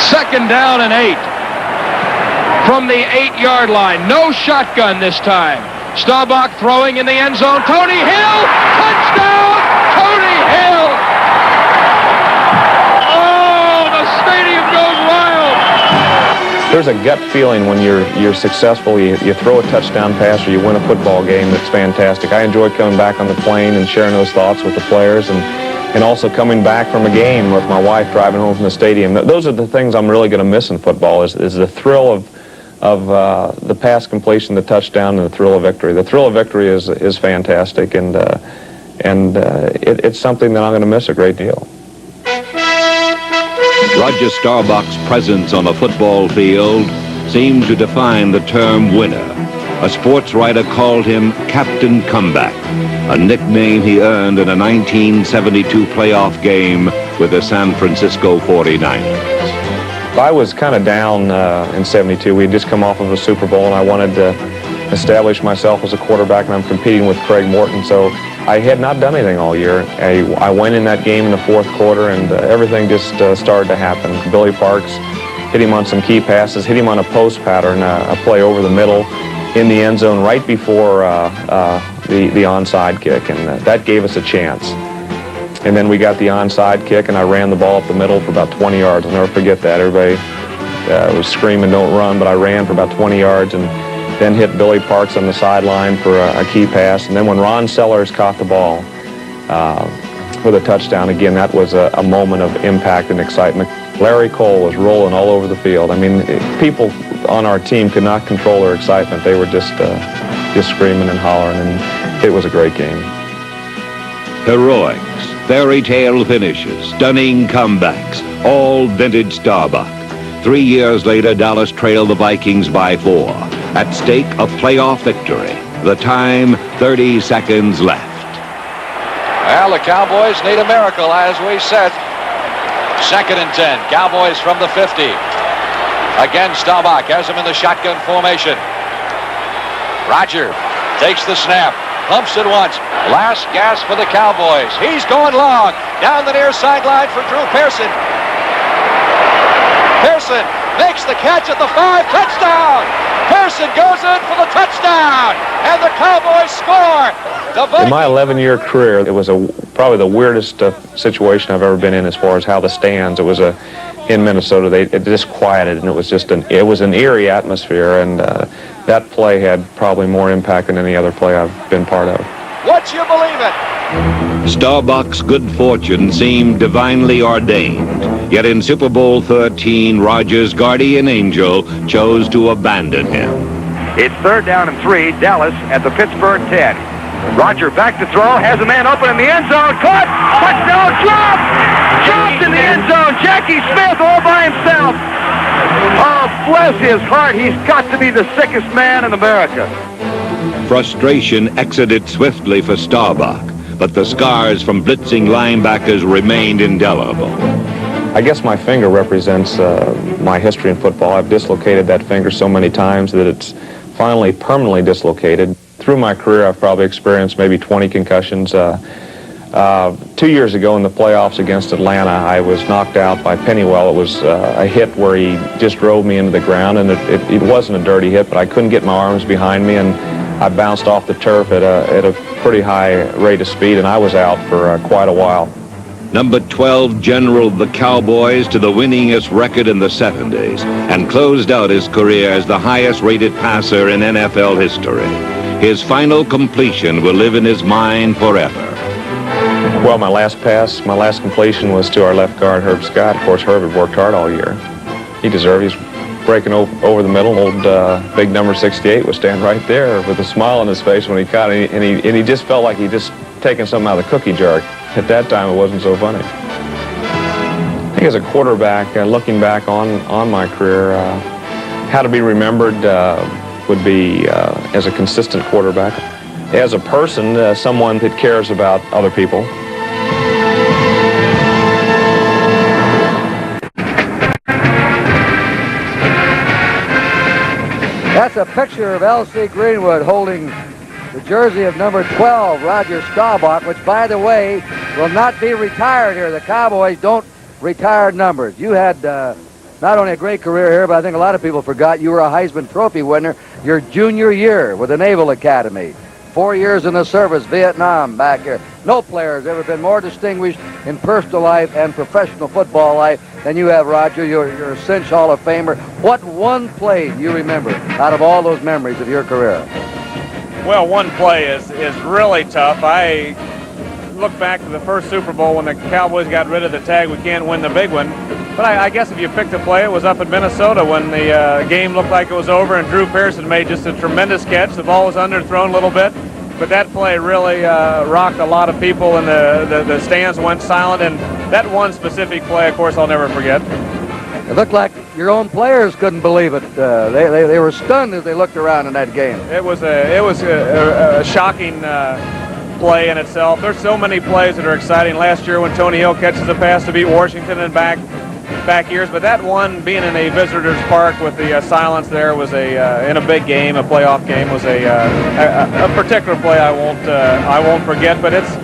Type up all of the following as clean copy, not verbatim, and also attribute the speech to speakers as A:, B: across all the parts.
A: Second down and 8. From the 8-yard line. No shotgun this time. Stauback throwing in the end zone. Tony Hill! Touchdown! Tony Hill! Oh, the stadium goes wild!
B: There's a gut feeling when you're successful. You throw a touchdown pass or you win a football game that's fantastic. I enjoy coming back on the plane and sharing those thoughts with the players, and also coming back from a game with my wife driving home from the stadium. Those are the things I'm really going to miss in football, is the thrill of the pass completion, the touchdown, and the thrill of victory. The thrill of victory is fantastic, and it's something that I'm going to miss a great deal.
C: Roger Stauback's presence on a football field seemed to define the term winner. A sports writer called him Captain Comeback, a nickname he earned in a 1972 playoff game with the San Francisco 49ers.
B: I was kind of down in '72. We had just come off of a Super Bowl, and I wanted to establish myself as a quarterback, and I'm competing with Craig Morton, so I had not done anything all year. I went in that game in the fourth quarter, and everything just started to happen. Billy Parks hit him on some key passes, hit him on a post pattern, a play over the middle in the end zone right before the onside kick, and that gave us a chance. And then we got the onside kick, and I ran the ball up the middle for about 20 yards. I'll never forget that. Everybody was screaming, "Don't run," but I ran for about 20 yards and then hit Billy Parks on the sideline for a key pass. And then when Ron Sellers caught the ball for the touchdown, again, that was a moment of impact and excitement. Larry Cole was rolling all over the field. I mean, people on our team could not control their excitement. They were just screaming and hollering, and it was a great game.
C: Heroics, fairy tale finishes, stunning comebacks, all vintage Stauback. 3 years later, Dallas trailed the Vikings by 4. At stake, a playoff victory. The time, 30 seconds left.
D: Well, the Cowboys need a miracle, as we said. 2nd and 10. Cowboys from the 50. Again, Stauback has him in the shotgun formation. Roger takes the snap. Pumps it once. Last gasp for the Cowboys. He's going long. Down the near sideline for Drew Pearson. Pearson makes the catch at the 5. Touchdown! Pearson goes in for the touchdown. And the Cowboys score.
B: In my 11-year career, it was probably the weirdest situation I've ever been in as far as how the stands. It was in Minnesota. It just quieted, and it was an eerie atmosphere, and that play had probably more impact than any other play I've been part of.
D: Would you believe it?
C: Stauback's good fortune seemed divinely ordained. Yet in Super Bowl 13, Rogers' guardian angel chose to abandon him.
E: It's 3rd down and 3, Dallas at the Pittsburgh 10. Roger back to throw, has a man open in the end zone, caught, touchdown, dropped in the end zone, Jackie Smith all by himself. Oh, bless his heart, he's got to be the sickest man in America.
C: Frustration exited swiftly for Stauback, but the scars from blitzing linebackers remained indelible.
B: I guess my finger represents my history in football. I've dislocated that finger so many times that it's finally permanently dislocated. Through my career, I've probably experienced maybe 20 concussions. 2 years ago in the playoffs against Atlanta, I was knocked out by Pennywell. It was a hit where he just drove me into the ground, and it wasn't a dirty hit, but I couldn't get my arms behind me, and I bounced off the turf at a pretty high rate of speed, and I was out for quite a while.
C: Number 12 generaled the Cowboys to the winningest record in the 70s and closed out his career as the highest-rated passer in NFL history. His final completion will live in his mind forever.
B: Well, my last completion was to our left guard, Herb Scott. Of course, Herb had worked hard all year. He deserved it. He's breaking over the middle. Old big number 68 was standing right there with a smile on his face when he caught it, and he just felt like he'd just taken something out of the cookie jar. At that time, it wasn't so funny. I think as a quarterback, looking back on my career, how to be remembered would be as a consistent quarterback. As a person, someone that cares about other people.
F: That's a picture of L.C. Greenwood holding the jersey of number 12, Roger Stauback, which, by the way, will not be retired here. The Cowboys don't retire numbers. You had not only a great career here, but I think a lot of people forgot you were a Heisman Trophy winner your junior year with the Naval Academy. 4 years in the service, Vietnam, back here. No player has ever been more distinguished in personal life and professional football life than you have, Roger. You're a cinch Hall of Famer. What one play do you remember out of all those memories of your career?
G: Well, one play is really tough. I look back to the first Super Bowl when the Cowboys got rid of the tag, we can't win the big one. But I guess if you picked a play, it was up in Minnesota when the game looked like it was over and Drew Pearson made just a tremendous catch. The ball was underthrown a little bit, but that play really rocked a lot of people, and the stands went silent. And that one specific play, of course, I'll never forget.
F: It looked like your own players couldn't believe it. They were stunned as they looked around in that game.
G: It was a shocking play in itself. There's so many plays that are exciting. Last year when Tony Hill catches a pass to beat Washington and back years, but that one being in a visitor's park with the silence there was in a big game, a playoff game, was a particular play I won't forget. But it's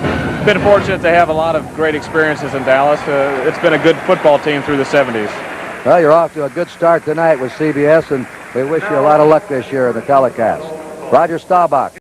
G: been fortunate to have a lot of great experiences in Dallas. It's been a good football team through the 70s.
F: Well, you're off to a good start tonight with CBS, and we wish you a lot of luck this year in the telecast. Roger Stauback.